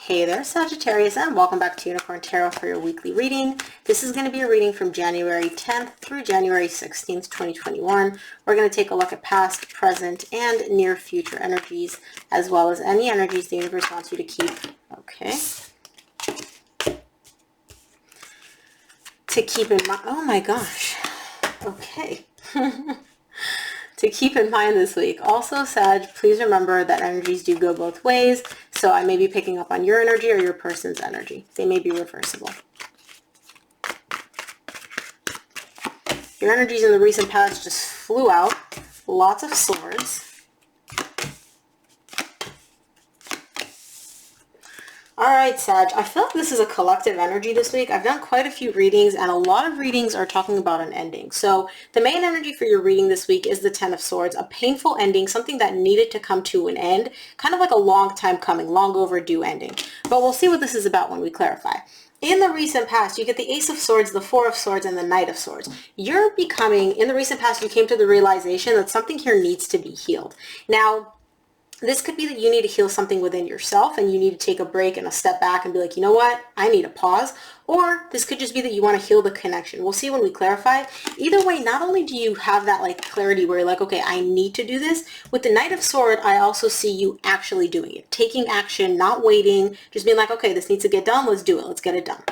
Hey there, Sagittarius, and welcome back to Unicorn Tarot for your weekly reading. This is going to be a reading from January 10th through January 16th, 2021. We're going to take a look at past, present, and near future energies, as well as any energies the universe wants you to keep. Okay. To keep in mind, oh my gosh. Okay. To keep in mind this week. Also, Sag, please remember that energies do go both ways, so I may be picking up on your energy or your person's energy. They may be reversible. Your energies in the recent past just flew out. Lots of swords. Alright, Sag, I feel like this is a collective energy this week. I've done quite a few readings, and a lot of readings are talking about an ending. So the main energy for your reading this week is the Ten of Swords, a painful ending, something that needed to come to an end, kind of like a long time coming, long overdue ending. But we'll see what this is about when we clarify. In the recent past, you get the Ace of Swords, the Four of Swords, and the Knight of Swords. You're becoming, in the recent past, you came to the realization that something here needs to be healed. Now, this could be that you need to heal something within yourself and you need to take a break and a step back and be like, you know what, I need a pause. Or this could just be that you want to heal the connection. We'll see when we clarify. Either way, not only do you have that like clarity where you're like, okay, I need to do this. With the Knight of Swords, I also see you actually doing it. Taking action, not waiting, just being like, okay, this needs to get done. Let's do it. Let's get it done.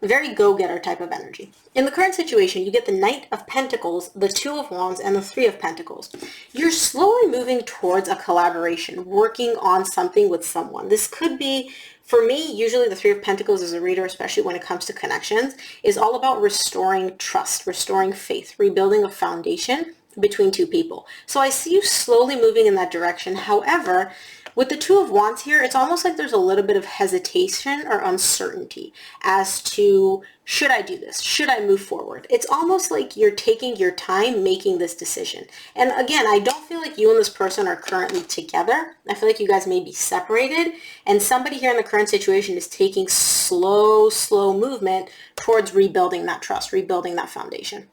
Very go-getter type of energy. In the current situation, you get the Knight of Pentacles, the Two of Wands, and the Three of Pentacles. You're slowly moving towards a collaboration, working on something with someone. This could be, for me, usually the Three of Pentacles as a reader, especially when it comes to connections, is all about restoring trust, restoring faith, rebuilding a foundation between two people. So I see you slowly moving in that direction. However, with the Two of Wands here, it's almost like there's a little bit of hesitation or uncertainty as to, should I do this? Should I move forward? It's almost like you're taking your time making this decision. And again, I don't feel like you and this person are currently together. I feel like you guys may be separated, and somebody here in the current situation is taking slow movement towards rebuilding that trust, rebuilding that foundation.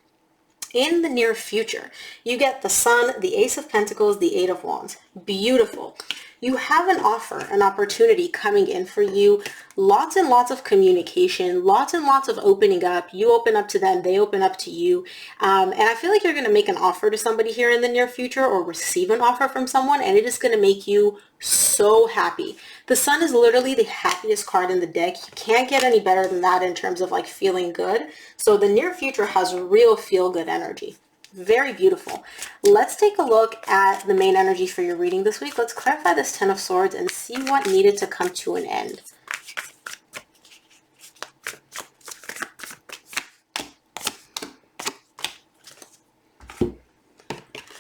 In the near future, you get the Sun, the Ace of Pentacles, the Eight of Wands. Beautiful. You have an offer, an opportunity coming in for you. Lots and lots of communication, lots and lots of opening up. You open up to them, they open up to you. And I feel like you're going to make an offer to somebody here in the near future or receive an offer from someone, and it is going to make you so happy. The Sun is literally the happiest card in the deck. You can't get any better than that in terms of like feeling good. So the near future has real feel-good energy. Very beautiful. Let's take a look at the main energy for your reading this week. Let's clarify this Ten of Swords and see what needed to come to an end.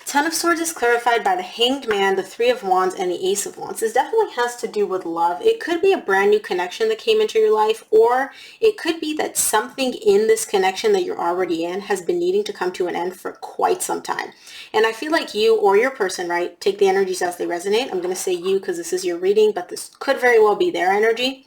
Ten of Swords is clarified by the Hanged Man, the Three of Wands, and the Ace of Wands. This definitely has to do with love. It could be a brand new connection that came into your life, or it could be that something in this connection that you're already in has been needing to come to an end for quite some time. And I feel like you or your person, right, take the energies as they resonate. I'm going to say you because this is your reading, but this could very well be their energy.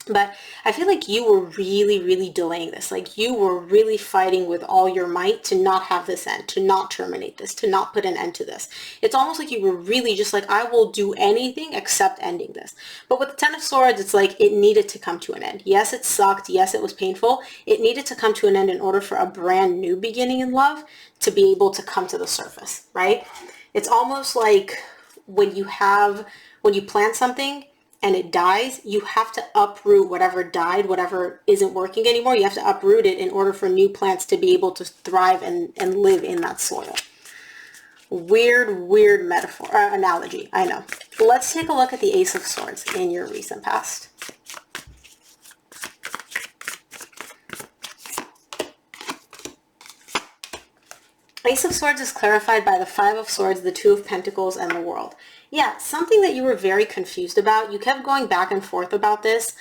But I feel like you were really delaying this. Like you were really fighting with all your might to not have this end, to not terminate this, to not put an end to this. It's almost like you were really just like, I will do anything except ending this. But with the Ten of Swords, it's like it needed to come to an end. Yes, it sucked. Yes, it was painful. It needed to come to an end in order for a brand new beginning in love to be able to come to the surface, right? It's almost like when you plant something and it dies, you have to uproot whatever died, whatever isn't working anymore. You have to uproot it in order for new plants to be able to thrive and live in that soil. Weird metaphor, analogy, I know. Let's take a look at the Ace of Swords in your recent past. Ace of Swords is clarified by the Five of Swords, the Two of Pentacles, and the World. Yeah, something that you were very confused about. You kept going back and forth about this.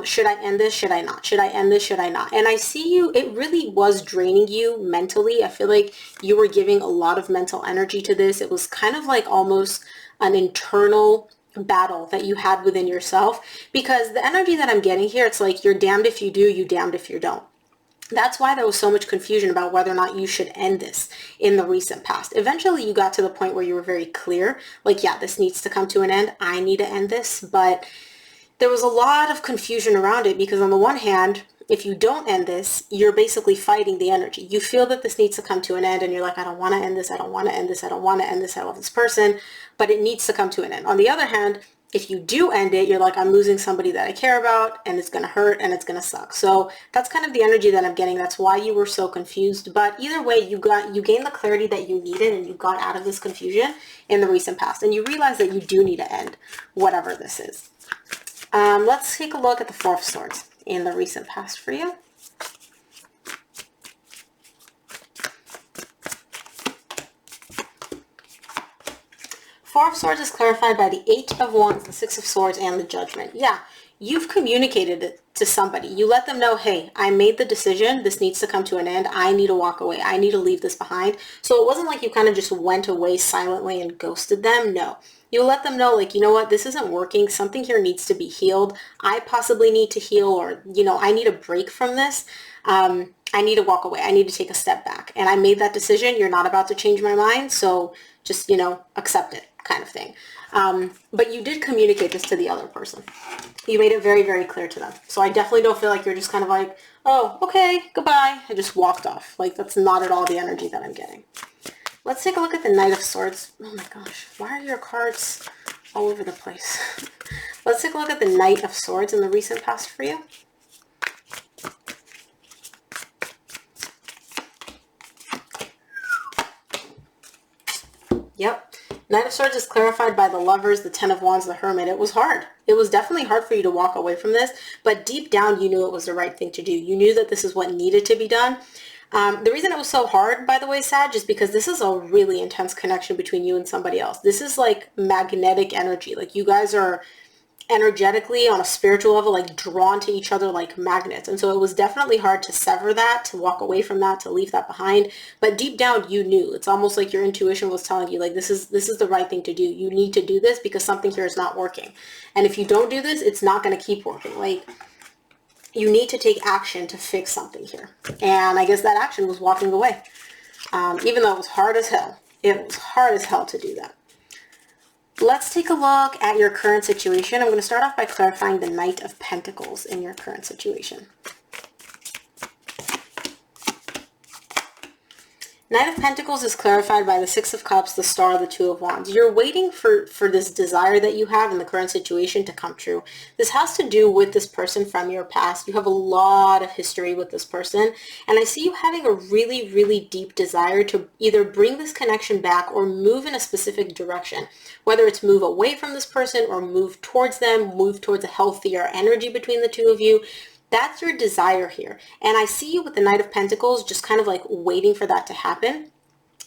Should I end this? Should I not? Should I end this? Should I not? And I see you, it really was draining you mentally. I feel like you were giving a lot of mental energy to this. It was kind of like almost an internal battle that you had within yourself, because the energy that I'm getting here, it's like you're damned if you do, you damned if you don't. That's why there was so much confusion about whether or not you should end this in the recent past. Eventually, you got to the point where you were very clear, like, yeah, this needs to come to an end. I need to end this, but there was a lot of confusion around it because on the one hand, if you don't end this, you're basically fighting the energy. You feel that this needs to come to an end and you're like, I don't want to end this. I don't want to end this. I don't want to end this. I love this person, but it needs to come to an end. On the other hand, if you do end it, you're like, I'm losing somebody that I care about and it's going to hurt and it's going to suck. So that's kind of the energy that I'm getting. That's why you were so confused. But either way, you gained the clarity that you needed and you got out of this confusion in the recent past. And you realize that you do need to end whatever this is. Let's take a look at the Four of Swords in the recent past for you. Four of Swords is clarified by the Eight of Wands, the Six of Swords, and the Judgment. Yeah, you've communicated it to somebody. You let them know, hey, I made the decision. This needs to come to an end. I need to walk away. I need to leave this behind. So it wasn't like you kind of just went away silently and ghosted them. No. You let them know, like, you know what, this isn't working. Something here needs to be healed. I possibly need to heal, or, you know, I need a break from this. I need to walk away. I need to take a step back. And I made that decision. You're not about to change my mind. So just, you know, accept it, kind of thing. But you did communicate this to the other person. You made it very, very clear to them. So I definitely don't feel like you're just kind of like, oh, okay, goodbye. I just walked off. Like, that's not at all the energy that I'm getting. Let's take a look at the Knight of Swords. Oh my gosh, why are your cards all over the place? Let's take a look at the Knight of Swords in the recent past for you. Yep. Knight of Swords is clarified by the Lovers, the Ten of Wands, the Hermit. It was hard. It was definitely hard for you to walk away from this, but deep down you knew it was the right thing to do. You knew that this is what needed to be done. The reason it was so hard, by the way, Sag, is because this is a really intense connection between you and somebody else. This is like magnetic energy. Like, you guys are energetically on a spiritual level, like, drawn to each other like magnets. And so it was definitely hard to sever that, to walk away from that, to leave that behind. But deep down you knew. It's almost like your intuition was telling you, like, this is the right thing to do. You need to do this because something here is not working. And if you don't do this, it's not going to keep working. Like, you need to take action to fix something here. And I guess that action was walking away. Even though it was hard as hell. It was hard as hell to do that. Let's take a look at your current situation. I'm going to start off by clarifying the Knight of Pentacles in your current situation. Knight of Pentacles is clarified by the Six of Cups, the Star, the Two of Wands. You're waiting for this desire that you have in the current situation to come true. This has to do with this person from your past. You have a lot of history with this person, and I see you having a really, really deep desire to either bring this connection back or move in a specific direction, whether it's move away from this person or move towards them, move towards a healthier energy between the two of you. That's your desire here. And I see you with the Knight of Pentacles just kind of like waiting for that to happen.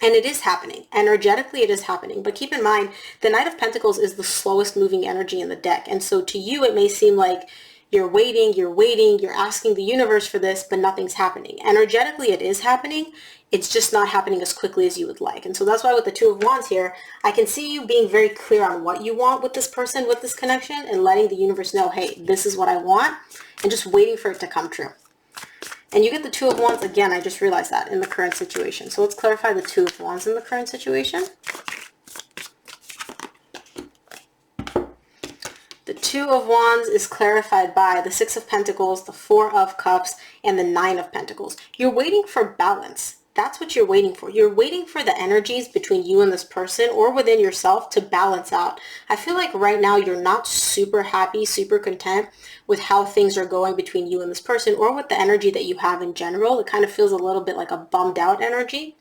And it is happening. Energetically, it is happening. But keep in mind, the Knight of Pentacles is the slowest moving energy in the deck. And so to you, it may seem like you're waiting, you're asking the universe for this, but nothing's happening. Energetically, it is happening. It's just not happening as quickly as you would like. And so that's why with the Two of Wands here, I can see you being very clear on what you want with this person, with this connection, and letting the universe know, hey, this is what I want, and just waiting for it to come true. And you get the Two of Wands again. I just realized that in the current situation. So let's clarify the Two of Wands in the current situation. The Two of Wands is clarified by the Six of Pentacles, the Four of Cups, and the Nine of Pentacles. You're waiting for balance. That's what you're waiting for. You're waiting for the energies between you and this person or within yourself to balance out. I feel like right now you're not super happy, super content with how things are going between you and this person or with the energy that you have in general. It kind of feels a little bit like a bummed out energy.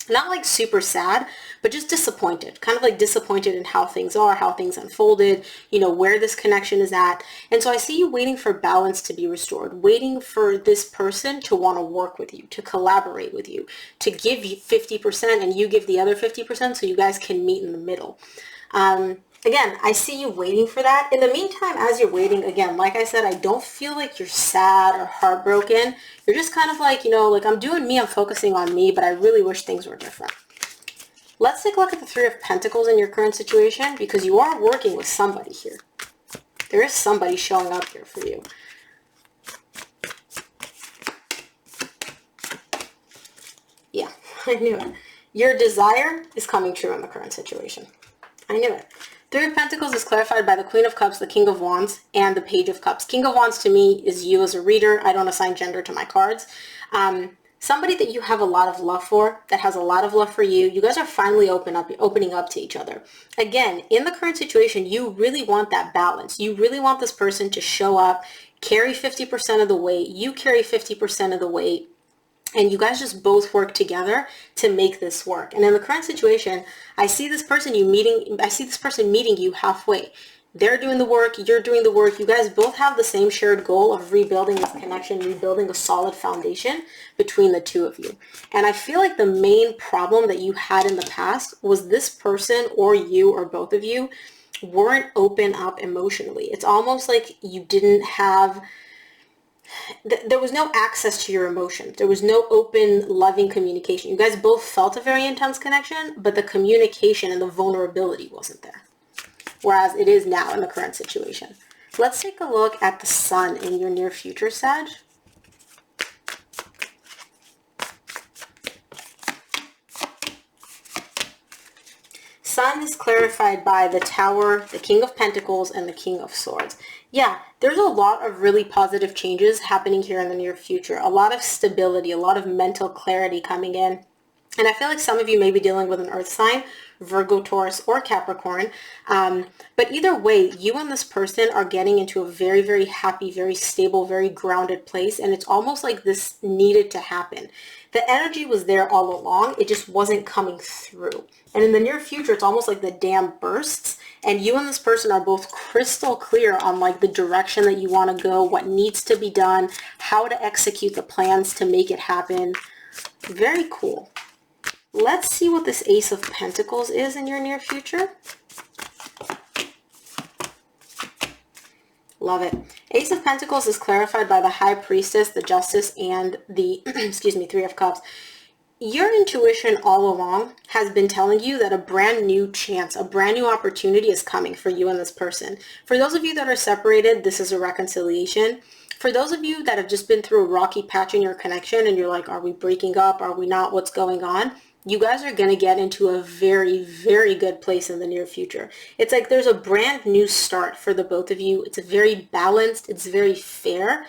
Not like super sad, but just disappointed, kind of like disappointed in how things are, how things unfolded, you know, where this connection is at. And so I see you waiting for balance to be restored, waiting for this person to want to work with you, to collaborate with you, to give you 50% and you give the other 50% so you guys can meet in the middle. Again, I see you waiting for that. In the meantime, as you're waiting, again, like I said, I don't feel like you're sad or heartbroken. You're just kind of like, you know, like, I'm doing me, I'm focusing on me, but I really wish things were different. Let's take a look at the Three of Pentacles in your current situation, because you are working with somebody here. There is somebody showing up here for you. Yeah, I knew it. Your desire is coming true in the current situation. I knew it. Three of Pentacles is clarified by the Queen of Cups, the King of Wands, and the Page of Cups. King of Wands to me is you as a reader. I don't assign gender to my cards. Somebody that you have a lot of love for, that has a lot of love for you. You guys are finally opening up to each other. Again, in the current situation, you really want that balance. You really want this person to show up, carry 50% of the weight. You carry 50% of the weight. And you guys just both work together to make this work. And in the current situation, I see this person meeting you halfway. They're doing the work, you're doing the work. You guys both have the same shared goal of rebuilding this connection, rebuilding a solid foundation between the two of you. And I feel like the main problem that you had in the past was this person, or you, or both of you, weren't open up emotionally. It's almost like you didn't have... there was no access to your emotions. There was no open, loving communication. You guys both felt a very intense connection, but the communication and the vulnerability wasn't there. Whereas it is now in the current situation. Let's take a look at the Sun in your near future, Sag. Sun is clarified by the Tower, the King of Pentacles, and the King of Swords. Yeah, there's a lot of really positive changes happening here in the near future. A lot of stability, a lot of mental clarity coming in. And I feel like some of you may be dealing with an earth sign, Virgo, Taurus, or Capricorn. But either way, you and this person are getting into a very, very happy, very stable, very grounded place. And it's almost like this needed to happen. The energy was there all along. It just wasn't coming through. And in the near future, it's almost like the dam bursts. And you and this person are both crystal clear on like the direction that you want to go, what needs to be done, how to execute the plans to make it happen. Very cool. Let's see what this Ace of Pentacles is in your near future. Love it. Ace of Pentacles is clarified by the High Priestess, the Justice, and the, excuse me, Three of Cups. Your intuition all along has been telling you that a brand new chance, a brand new opportunity is coming for you and this person. For those of you that are separated, this is a reconciliation. For those of you that have just been through a rocky patch in your connection and you're like, are we breaking up? Are we not? What's going on? You guys are going to get into a very, very good place in the near future. It's like there's a brand new start for the both of you. It's very balanced. It's very fair.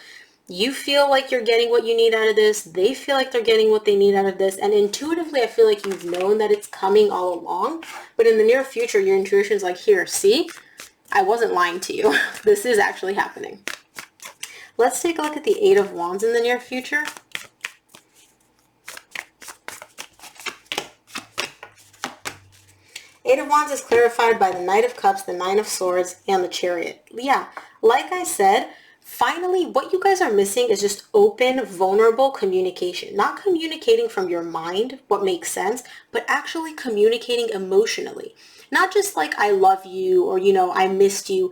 You feel like you're getting what you need out of this. They feel like they're getting what they need out of this. And intuitively, I feel like you've known that it's coming all along. But in the near future, your intuition's like, here, see? I wasn't lying to you. This is actually happening. Let's take a look at the Eight of Wands in the near future. Eight of Wands is clarified by the Knight of Cups, the Nine of Swords, and the Chariot. Yeah, like I said, finally, what you guys are missing is just open, vulnerable communication. Not communicating from your mind, what makes sense, but actually communicating emotionally. Not just like, I love you, or, you know, I missed you.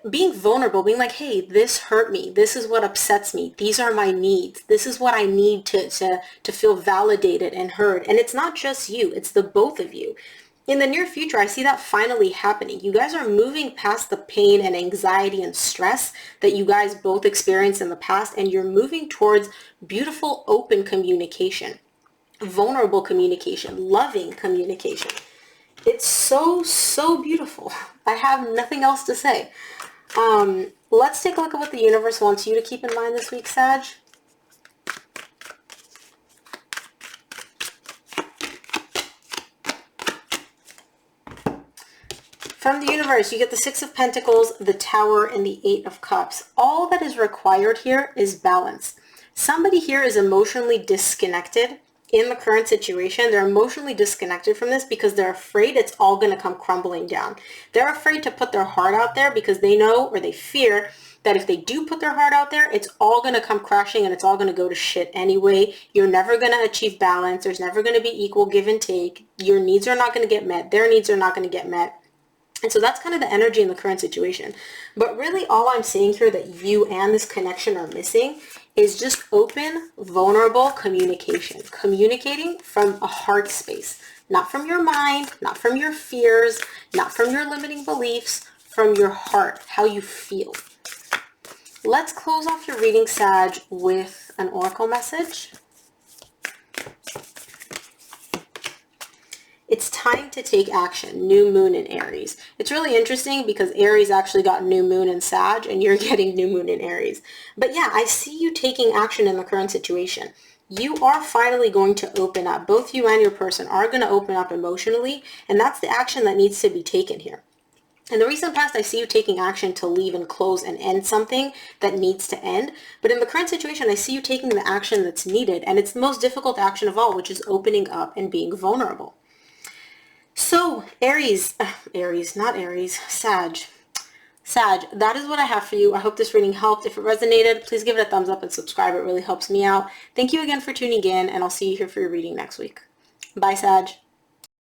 Being vulnerable, being like, hey, this hurt me. This is what upsets me. These are my needs. This is what I need to feel validated and heard. And it's not just you. It's the both of you. In the near future, I see that finally happening. You guys are moving past the pain and anxiety and stress that you guys both experienced in the past, and you're moving towards beautiful, open communication, vulnerable communication, loving communication. It's so, so beautiful. I have nothing else to say. Let's take a look at what the universe wants you to keep in mind this week, Sag. From the universe, you get the Six of Pentacles, the Tower, and the Eight of Cups. All that is required here is balance. Somebody here is emotionally disconnected in the current situation. They're emotionally disconnected from this because they're afraid it's all going to come crumbling down. They're afraid to put their heart out there because they know, or they fear, that if they do put their heart out there, it's all going to come crashing and it's all going to go to shit anyway. You're never going to achieve balance. There's never going to be equal give and take. Your needs are not going to get met. Their needs are not going to get met. And so that's kind of the energy in the current situation. But really all I'm seeing here that you and this connection are missing is just open, vulnerable communication. Communicating from a heart space. Not from your mind, not from your fears, not from your limiting beliefs, from your heart, how you feel. Let's close off your reading, Sag, with an oracle message. It's time time to take action. New moon in Aries. It's really interesting because Aries actually got new moon in Sag and you're getting new moon in Aries. But yeah, I see you taking action in the current situation. You are finally going to open up. Both you and your person are going to open up emotionally, and that's the action that needs to be taken here. In the recent past, I see you taking action to leave and close and end something that needs to end. But in the current situation, I see you taking the action that's needed. And it's the most difficult action of all, which is opening up and being vulnerable. So Sag, that is what I have for you. I hope this reading helped. If it resonated, please give it a thumbs up and subscribe. It really helps me out. Thank you again for tuning in, and I'll see you here for your reading next week. Bye, Sag.